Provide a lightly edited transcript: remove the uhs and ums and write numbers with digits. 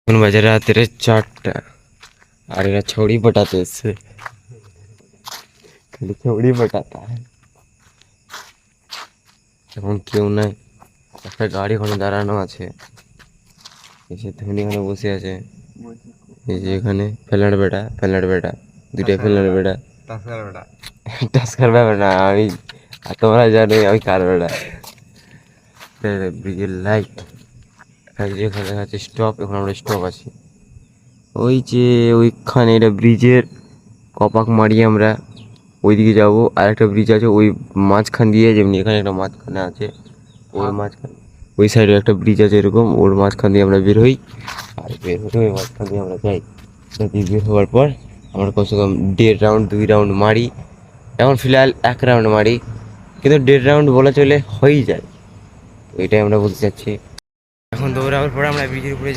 এখন বাজে রাতের 4টা আর এরা ছড়ি পটাতে এসছে, খালি ছড়ি পটাতা। এখন কেউ নাই, একটা গাড়ি ওখানে দাঁড়ানো আছে, এসে ধনী ওখানে বসে আছে। এই যে এখানে ফেলার বেটা দুইটাই ফেলার বেটা। টাস্কার ব্যাপার না, আমি আর তোমরা জানো আমি কার বেটা। ব্রিজের লাইট এখানে দেখা যাচ্ছে স্টপ, এখন আমরা স্টপ আছি। ওই যে ওইখানে এটা ব্রিজের কপাক মারিয়ে আমরা ওইদিকে যাবো। আর একটা ব্রিজ আছে ওই মাঝখান দিয়ে, যেমনি এখানে একটা মাঝখানে আছে, ওর মাঝখানে ওই সাইডে একটা ব্রিজ আছে এরকম, ওর মাঝখান দিয়ে আমরা বের হই। আর বের হয়ে ওই মাঝখান দিয়ে আমরা যাই। বের হওয়ার পর আমরা কমসে কম 1.5 রাউন্ড 2 রাউন্ড মারি। এখন ফিলহাল 1 রাউন্ড মারি, কিন্তু 1.5 রাউন্ড বলা চলে হয়েই যায়। তো এটাই আমরা বলতে চাচ্ছি। এখন দৌড়াবার পরে আমরা ব্রিজের উপরে